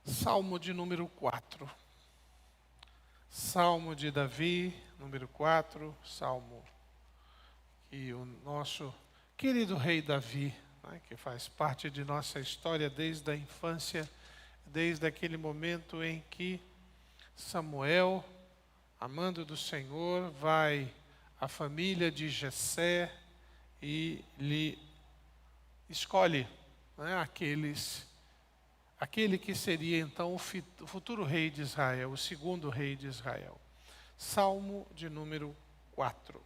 Salmo de número 4. Salmo de Davi, número 4, salmo que o nosso querido rei Davi, que faz parte de nossa história desde a infância, desde aquele momento em que Samuel, amando do Senhor, vai à família de Jessé e lhe escolhe aquele que seria então o futuro rei de Israel, o segundo rei de Israel. Salmo de número 4.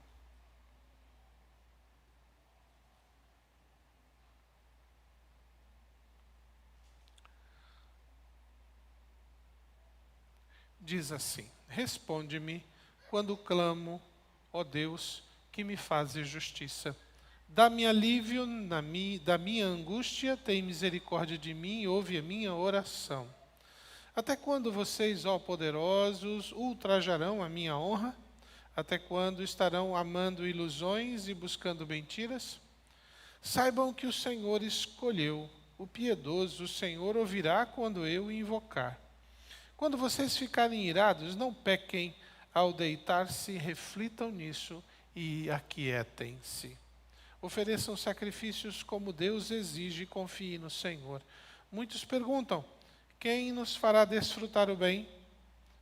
Diz assim: responde-me quando clamo, ó Deus, que me fazes justiça. Dá-me alívio da minha angústia, tem misericórdia de mim e ouve a minha oração. Até quando vocês, ó poderosos, ultrajarão a minha honra? Até quando estarão amando ilusões e buscando mentiras? Saibam que o Senhor escolheu o piedoso, o Senhor ouvirá quando eu o invocar. Quando vocês ficarem irados, não pequem ao deitar-se, reflitam nisso e aquietem-se. Ofereçam sacrifícios como Deus exige e confiem no Senhor. Muitos perguntam: quem nos fará desfrutar o bem?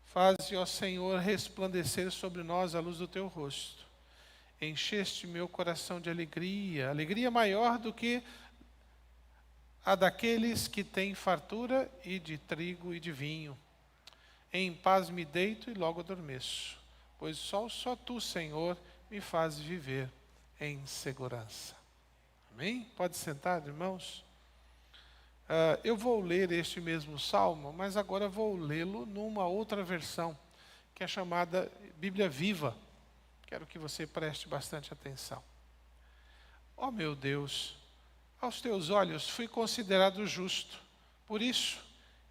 Faze, ó Senhor, resplandecer sobre nós a luz do teu rosto. Encheste meu coração de alegria, alegria maior do que a daqueles que têm fartura e de trigo e de vinho. Em paz me deito e logo adormeço, pois só tu, Senhor, me fazes viver em segurança. Amém? Pode sentar, irmãos? Eu vou ler este mesmo salmo, mas agora vou lê-lo numa outra versão, que é chamada Bíblia Viva. Quero que você preste bastante atenção. Ó meu Deus, aos teus olhos fui considerado justo. Por isso,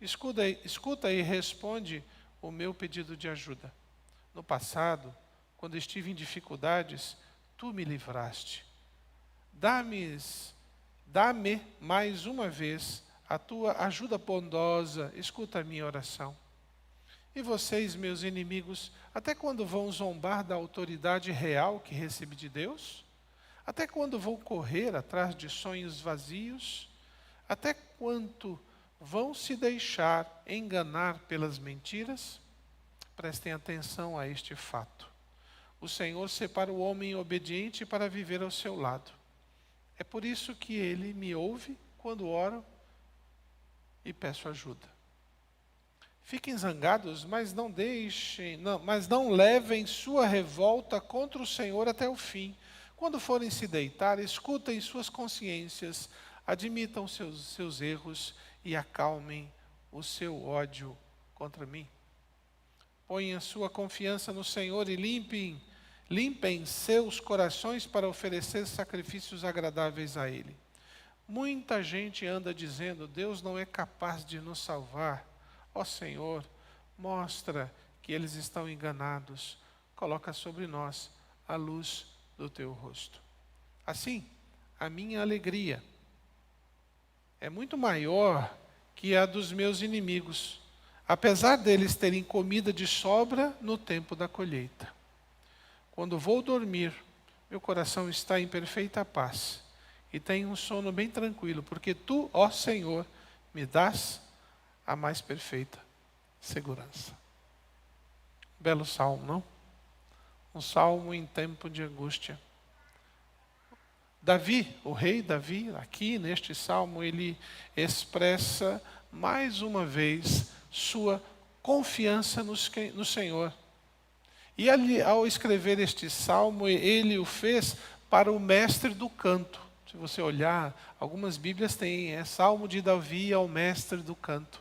escuta e responde o meu pedido de ajuda. No passado, quando estive em dificuldades, tu me livraste. Dá-me mais uma vez a tua ajuda bondosa, escuta a minha oração. E vocês, meus inimigos, até quando vão zombar da autoridade real que recebi de Deus? Até quando vão correr atrás de sonhos vazios? Até quanto vão se deixar enganar pelas mentiras? Prestem atenção a este fato. O Senhor separa o homem obediente para viver ao seu lado. É por isso que ele me ouve quando oro e peço ajuda. Fiquem zangados, mas não levem sua revolta contra o Senhor até o fim. Quando forem se deitar, escutem suas consciências, admitam seus erros e acalmem o seu ódio contra mim. Ponham sua confiança no Senhor e limpem seus corações para oferecer sacrifícios agradáveis a Ele. Muita gente anda dizendo: Deus não é capaz de nos salvar. Ó Senhor, mostra que eles estão enganados. Coloca sobre nós a luz do teu rosto. Assim, a minha alegria é muito maior que a dos meus inimigos, apesar deles terem comida de sobra no tempo da colheita. Quando vou dormir, meu coração está em perfeita paz e tenho um sono bem tranquilo, porque tu, ó Senhor, me dás a mais perfeita segurança. Belo salmo, não? Um salmo em tempo de angústia. Davi, o rei Davi, aqui neste salmo, ele expressa mais uma vez sua confiança no Senhor. E ao escrever este salmo, ele o fez para o mestre do canto. Se você olhar, algumas Bíblias têm Salmo de Davi ao mestre do canto.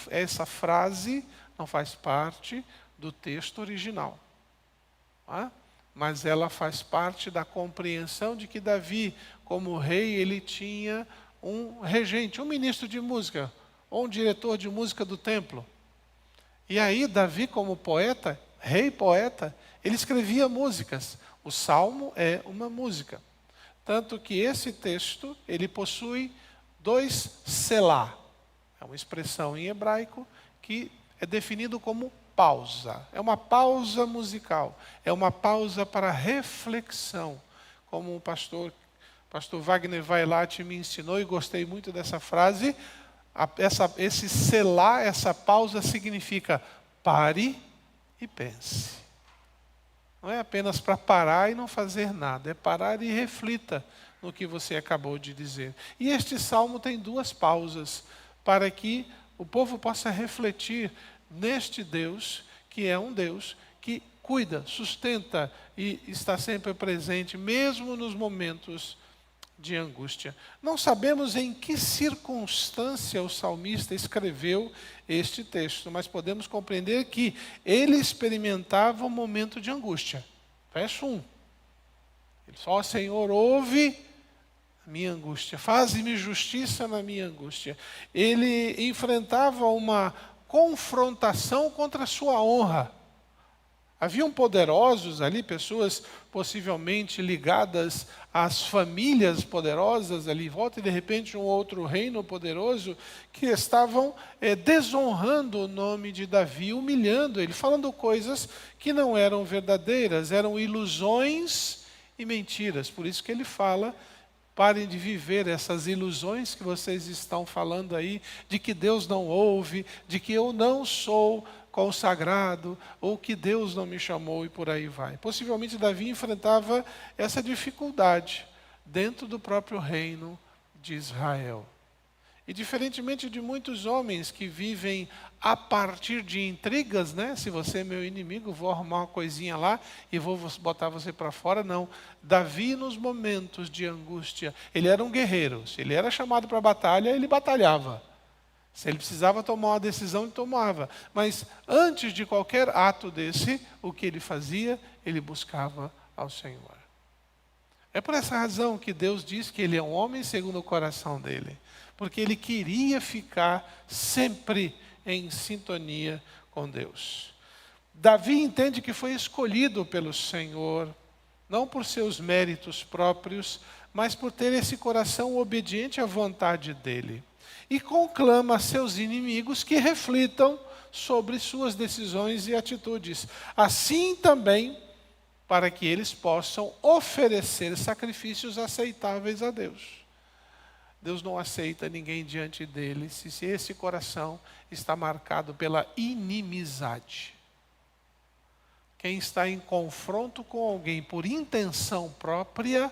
Essa frase não faz parte do texto original. Mas ela faz parte da compreensão de que Davi, como rei, ele tinha um regente, um ministro de música, ou um diretor de música do templo. E aí Davi, como poeta, rei poeta, ele escrevia músicas. O salmo é uma música. Tanto que esse texto, ele possui 2 selá. É uma expressão em hebraico que é definido como pausa. É uma pausa musical. É uma pausa para reflexão. Como o pastor Wagner Vailate me ensinou, e gostei muito dessa frase, esse selar, essa pausa significa pare e pense. Não é apenas para parar e não fazer nada, é parar e reflita no que você acabou de dizer. E este salmo tem duas pausas, para que o povo possa refletir neste Deus, que é um Deus que cuida, sustenta e está sempre presente, mesmo nos momentos de angústia. Não sabemos em que circunstância o salmista escreveu este texto, mas podemos compreender que ele experimentava um momento de angústia. Verso 1. Ele só, Senhor, ouve a minha angústia, faze-me justiça na minha angústia. Ele enfrentava uma confrontação contra a sua honra. Haviam poderosos ali, pessoas possivelmente ligadas às famílias poderosas ali em volta, e de repente um outro reino poderoso, que estavam desonrando o nome de Davi, humilhando ele, falando coisas que não eram verdadeiras, eram ilusões e mentiras. Por isso que ele fala: parem de viver essas ilusões que vocês estão falando aí, de que Deus não ouve, de que eu não sou consagrado, ou que Deus não me chamou, e por aí vai. Possivelmente Davi enfrentava essa dificuldade dentro do próprio reino de Israel. E diferentemente de muitos homens que vivem a partir de intrigas, né? Se você é meu inimigo, vou arrumar uma coisinha lá e vou botar você para fora. Não. Davi, nos momentos de angústia, ele era um guerreiro. Se ele era chamado para a batalha, ele batalhava. Se ele precisava tomar uma decisão, ele tomava. Mas antes de qualquer ato desse, o que ele fazia? Ele buscava ao Senhor. É por essa razão que Deus diz que ele é um homem segundo o coração dele. Porque ele queria ficar sempre em sintonia com Deus. Davi entende que foi escolhido pelo Senhor, não por seus méritos próprios, mas por ter esse coração obediente à vontade dele. E conclama a seus inimigos que reflitam sobre suas decisões e atitudes. Assim também, para que eles possam oferecer sacrifícios aceitáveis a Deus. Deus não aceita ninguém diante dele se esse coração está marcado pela inimizade. Quem está em confronto com alguém por intenção própria,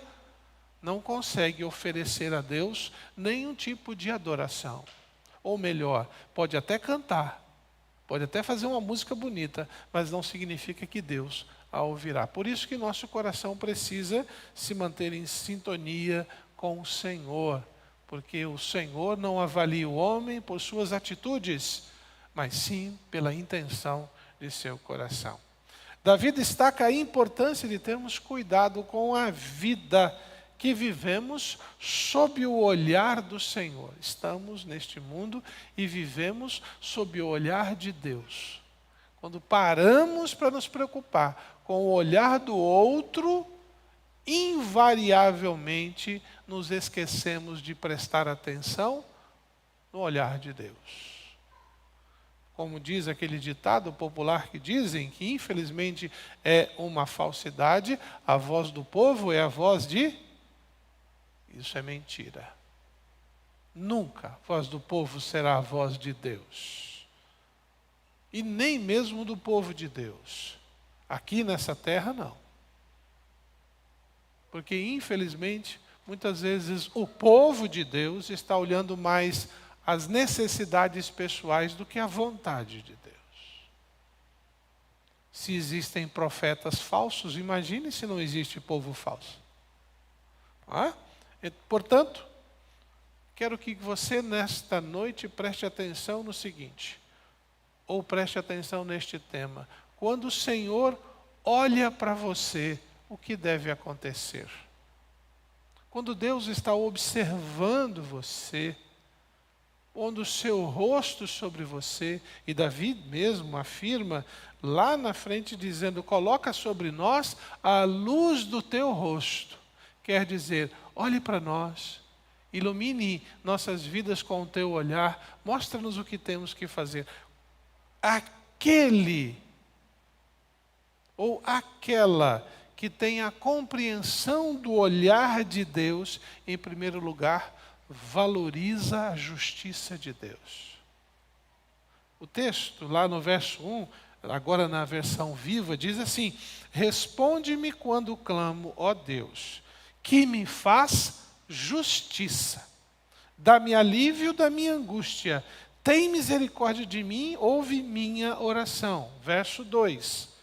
não consegue oferecer a Deus nenhum tipo de adoração. Ou melhor, pode até cantar, pode até fazer uma música bonita, mas não significa que Deus a ouvirá. Por isso que nosso coração precisa se manter em sintonia com o Senhor, porque o Senhor não avalia o homem por suas atitudes, mas sim pela intenção de seu coração. Davi destaca a importância de termos cuidado com a vida que vivemos sob o olhar do Senhor. Estamos neste mundo e vivemos sob o olhar de Deus. Quando paramos para nos preocupar com o olhar do outro, invariavelmente nos esquecemos de prestar atenção no olhar de Deus. Como diz aquele ditado popular que dizem, que infelizmente é uma falsidade, a voz do povo é a voz de... Isso é mentira. Nunca a voz do povo será a voz de Deus. E nem mesmo do povo de Deus. Aqui nessa terra, não. Porque, infelizmente, muitas vezes o povo de Deus está olhando mais as necessidades pessoais do que a vontade de Deus. Se existem profetas falsos, imagine se não existe povo falso. Portanto, quero que você nesta noite preste atenção no seguinte, ou preste atenção neste tema. Quando o Senhor olha para você, o que deve acontecer? Quando Deus está observando você, pondo o seu rosto sobre você, e Davi mesmo afirma lá na frente dizendo, coloca sobre nós a luz do teu rosto. Quer dizer, olhe para nós ilumine nossas vidas com o teu olhar, mostra-nos o que temos que fazer. Aquele ou aquela que tem a compreensão do olhar de Deus, em primeiro lugar, valoriza a justiça de Deus. O texto, lá no verso 1, agora na versão viva, diz assim: responde-me quando clamo, ó Deus, que me faz justiça. Dá-me alívio da minha angústia. Tem misericórdia de mim, ouve minha oração. Verso 2.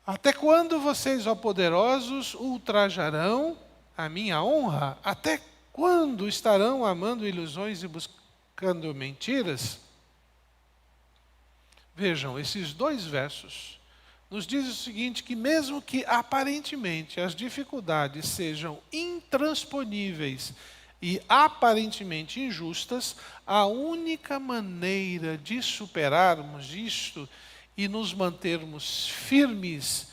Até quando vocês, ó poderosos, ultrajarão a minha honra? Até quando estarão amando ilusões e buscando mentiras? Vejam, esses dois versos nos diz o seguinte, que mesmo que aparentemente as dificuldades sejam intransponíveis e aparentemente injustas, a única maneira de superarmos isto e nos mantermos firmes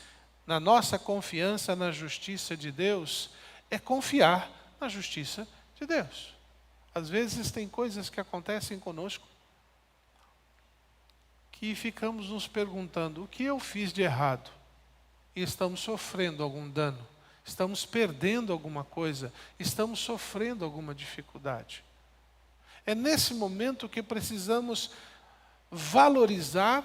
na nossa confiança na justiça de Deus é confiar na justiça de Deus. Às vezes tem coisas que acontecem conosco e ficamos nos perguntando, o que eu fiz de errado? E estamos sofrendo algum dano, estamos perdendo alguma coisa, estamos sofrendo alguma dificuldade. É nesse momento que precisamos valorizar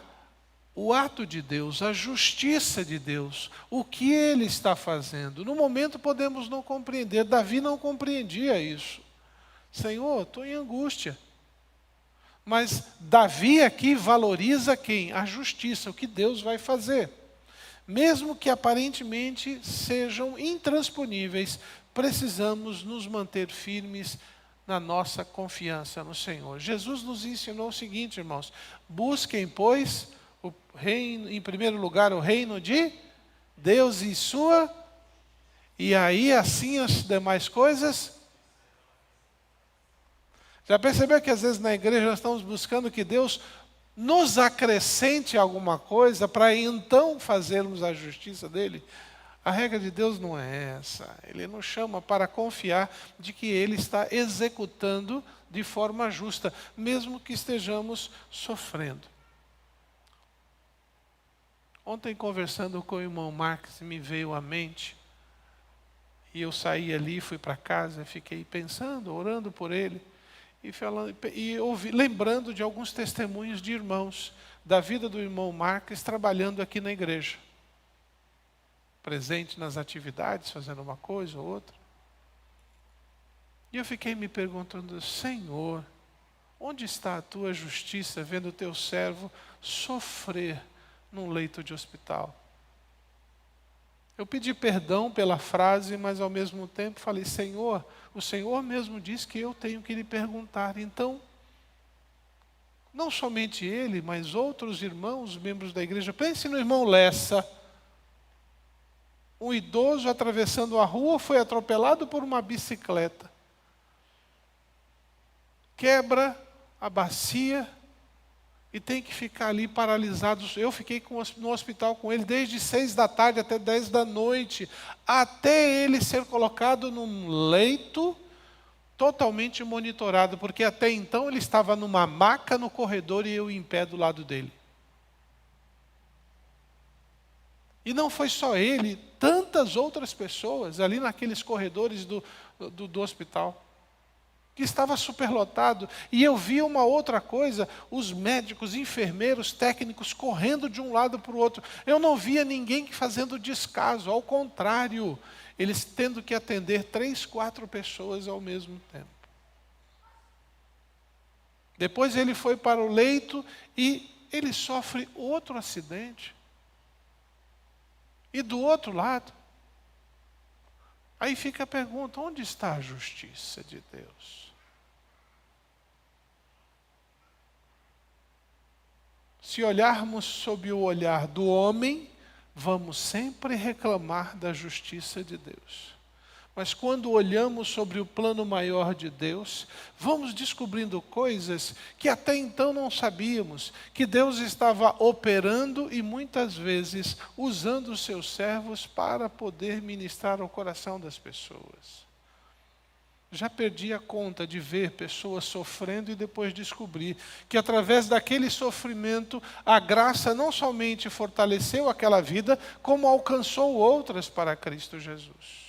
o ato de Deus, a justiça de Deus, o que Ele está fazendo. No momento podemos não compreender, Davi não compreendia isso. Senhor, estou em angústia. Mas Davi aqui valoriza quem? A justiça, o que Deus vai fazer. Mesmo que aparentemente sejam intransponíveis, precisamos nos manter firmes na nossa confiança no Senhor. Jesus nos ensinou o seguinte, irmãos: busquem, pois, o reino, em primeiro lugar, o reino de Deus e sua, e aí assim as demais coisas. Já percebeu que às vezes na igreja nós estamos buscando que Deus nos acrescente alguma coisa para então fazermos a justiça dele? A regra de Deus não é essa. Ele nos chama para confiar de que Ele está executando de forma justa, mesmo que estejamos sofrendo. Ontem, conversando com o irmão Marcos, me veio à mente, e eu saí ali, fui para casa, fiquei pensando, orando por ele, lembrando de alguns testemunhos de irmãos, da vida do irmão Marcos trabalhando aqui na igreja. Presente nas atividades, fazendo uma coisa ou outra. E eu fiquei me perguntando, Senhor, onde está a tua justiça vendo o teu servo sofrer num leito de hospital? Eu pedi perdão pela frase, mas ao mesmo tempo falei, Senhor, o Senhor mesmo diz que eu tenho que lhe perguntar. Então, não somente ele, mas outros irmãos, membros da igreja. Pense no irmão Lessa. Um idoso atravessando a rua foi atropelado por uma bicicleta. Quebra a bacia e tem que ficar ali paralisado. Eu fiquei no hospital com ele desde 6 da tarde até 10 da noite, até ele ser colocado num leito totalmente monitorado, porque até então ele estava numa maca no corredor e eu em pé do lado dele. E não foi só ele, tantas outras pessoas ali naqueles corredores do hospital, que estava superlotado. E eu vi uma outra coisa, os médicos, enfermeiros, técnicos correndo de um lado para o outro. Eu não via ninguém fazendo descaso, ao contrário, eles tendo que atender 3, 4 pessoas ao mesmo tempo. Depois ele foi para o leito e ele sofre outro acidente. E do outro lado, aí fica a pergunta, onde está a justiça de Deus? Se olharmos sob o olhar do homem, vamos sempre reclamar da justiça de Deus. Mas quando olhamos sobre o plano maior de Deus, vamos descobrindo coisas que até então não sabíamos, que Deus estava operando e muitas vezes usando os seus servos para poder ministrar ao coração das pessoas. Já perdi a conta de ver pessoas sofrendo e depois descobrir que através daquele sofrimento a graça não somente fortaleceu aquela vida, como alcançou outras para Cristo Jesus.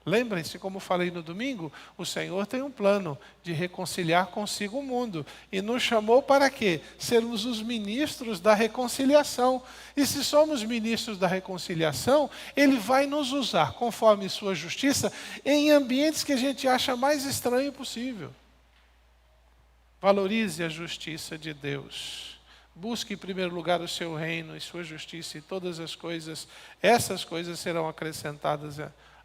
Lembrem-se, como falei no domingo, o Senhor tem um plano de reconciliar consigo o mundo. E nos chamou para quê? Sermos os ministros da reconciliação. E se somos ministros da reconciliação, Ele vai nos usar, conforme sua justiça, em ambientes que a gente acha mais estranho possível. Valorize a justiça de Deus. Busque em primeiro lugar o seu reino e sua justiça, e todas essas coisas serão acrescentadas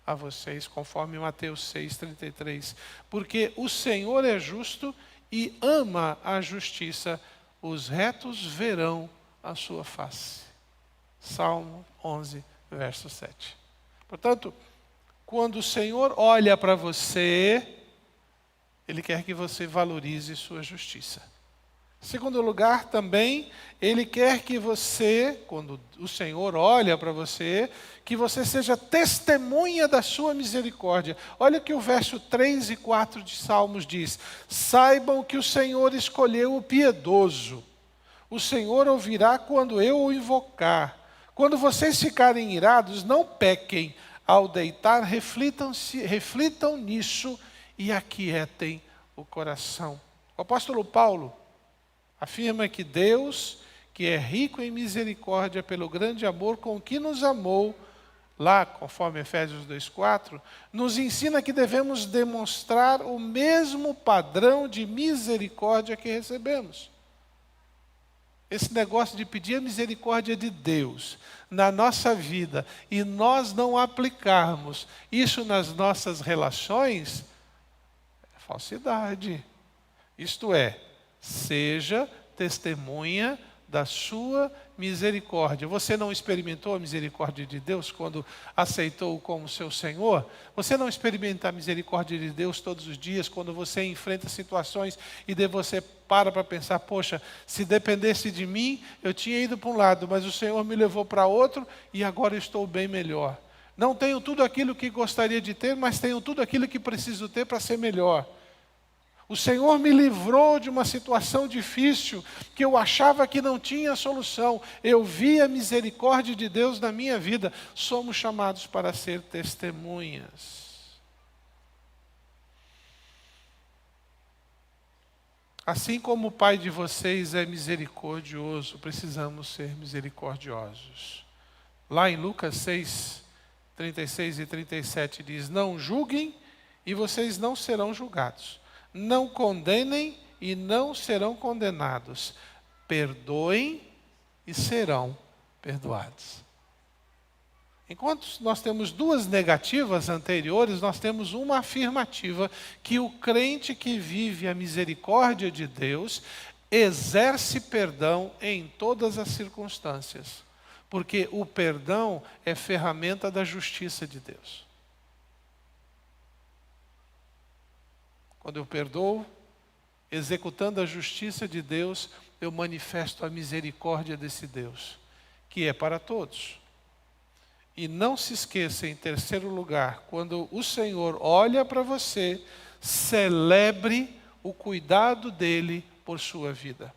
a vocês, conforme Mateus 6,33. Porque o Senhor é justo e ama a justiça, os retos verão a sua face. Salmo 11, verso 7. Portanto, quando o Senhor olha para você, Ele quer que você valorize sua justiça. Em segundo lugar, também, Ele quer que você, quando o Senhor olha para você, que você seja testemunha da sua misericórdia. Olha o que o verso 3 e 4 de Salmos diz: saibam que o Senhor escolheu o piedoso. O Senhor ouvirá quando eu o invocar. Quando vocês ficarem irados, não pequem. Ao deitar, reflitam nisso e aquietem o coração. O apóstolo Paulo afirma que Deus, que é rico em misericórdia pelo grande amor com que nos amou, lá conforme Efésios 2,4, nos ensina que devemos demonstrar o mesmo padrão de misericórdia que recebemos. Esse negócio de pedir a misericórdia de Deus na nossa vida e nós não aplicarmos isso nas nossas relações, é falsidade. Isto é, seja testemunha da sua misericórdia. Você não experimentou a misericórdia de Deus quando aceitou-o como seu Senhor? Você não experimenta a misericórdia de Deus todos os dias quando você enfrenta situações e daí você para pensar, poxa, se dependesse de mim, eu tinha ido para um lado, mas o Senhor me levou para outro e agora eu estou bem melhor. Não tenho tudo aquilo que gostaria de ter, mas tenho tudo aquilo que preciso ter para ser melhor. O Senhor me livrou de uma situação difícil, que eu achava que não tinha solução. Eu vi a misericórdia de Deus na minha vida. Somos chamados para ser testemunhas. Assim como o Pai de vocês é misericordioso, precisamos ser misericordiosos. Lá em Lucas 6, 36 e 37 diz: não julguem e vocês não serão julgados. Não condenem e não serão condenados. Perdoem e serão perdoados. Enquanto nós temos duas negativas anteriores, nós temos uma afirmativa, que o crente que vive a misericórdia de Deus exerce perdão em todas as circunstâncias. Porque o perdão é ferramenta da justiça de Deus. Quando eu perdoo, executando a justiça de Deus, eu manifesto a misericórdia desse Deus, que é para todos. E não se esqueça, em terceiro lugar, quando o Senhor olha para você, celebre o cuidado dele por sua vida.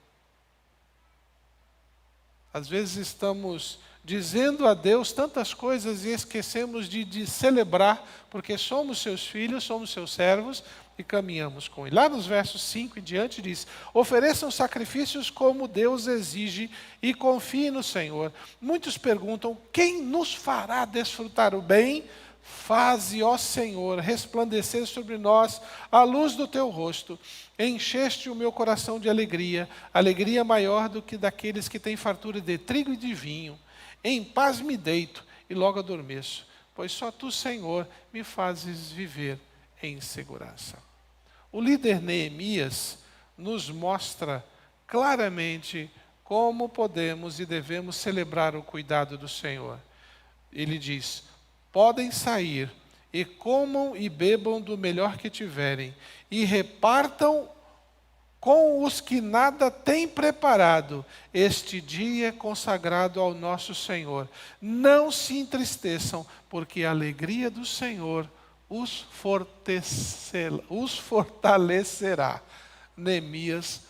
Às vezes estamos dizendo a Deus tantas coisas e esquecemos de celebrar, porque somos seus filhos, somos seus servos e caminhamos com Ele. Lá nos versos 5 em diante diz: ofereçam sacrifícios como Deus exige e confiem no Senhor. Muitos perguntam: quem nos fará desfrutar o bem? Faze, ó Senhor, resplandecer sobre nós a luz do teu rosto. Encheste o meu coração de alegria, alegria maior do que daqueles que têm fartura de trigo e de vinho. Em paz me deito e logo adormeço, pois só tu, Senhor, me fazes viver em segurança. O líder Neemias nos mostra claramente como podemos e devemos celebrar o cuidado do Senhor. Ele diz: podem sair e comam e bebam do melhor que tiverem, e repartam com os que nada têm preparado. Este dia é consagrado ao nosso Senhor. Não se entristeçam, porque a alegria do Senhor os fortalecerá. Neemias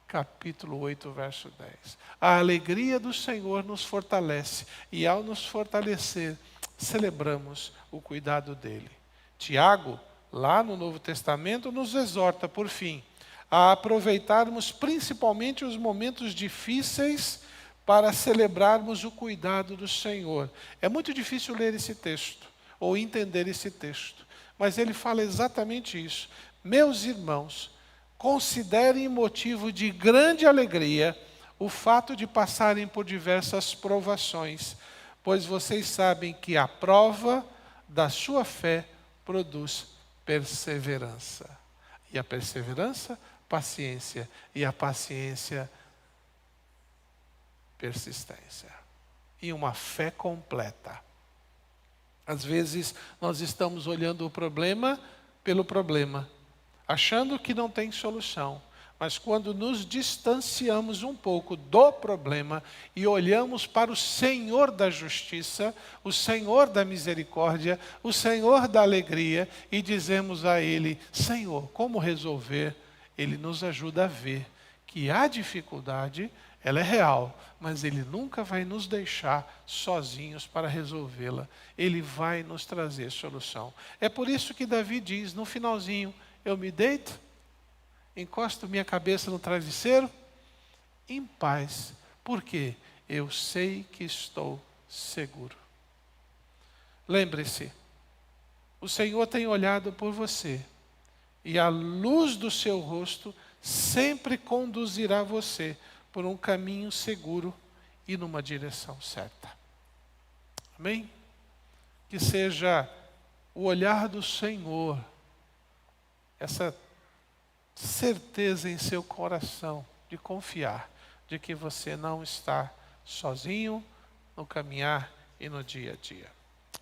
capítulo 8, verso 10. A alegria do Senhor nos fortalece, e ao nos fortalecer, celebramos o cuidado dele. Tiago, lá no Novo Testamento, nos exorta, por fim, a aproveitarmos principalmente os momentos difíceis para celebrarmos o cuidado do Senhor. É muito difícil ler esse texto, ou entender esse texto, mas ele fala exatamente isso. Meus irmãos, considerem motivo de grande alegria o fato de passarem por diversas provações, pois vocês sabem que a prova da sua fé produz perseverança. E a perseverança, paciência. E a paciência, persistência. E uma fé completa. Às vezes nós estamos olhando o problema pelo problema, achando que não tem solução. Mas quando nos distanciamos um pouco do problema e olhamos para o Senhor da justiça, o Senhor da misericórdia, o Senhor da alegria, e dizemos a Ele, Senhor, como resolver? Ele nos ajuda a ver que a dificuldade, ela é real, mas Ele nunca vai nos deixar sozinhos para resolvê-la. Ele vai nos trazer solução. É por isso que Davi diz no finalzinho, eu me deito, encosto minha cabeça no travesseiro, em paz, porque eu sei que estou seguro. Lembre-se, o Senhor tem olhado por você, e a luz do seu rosto sempre conduzirá você por um caminho seguro e numa direção certa. Amém? Que seja o olhar do Senhor, essa certeza em seu coração de confiar de que você não está sozinho no caminhar e no dia a dia.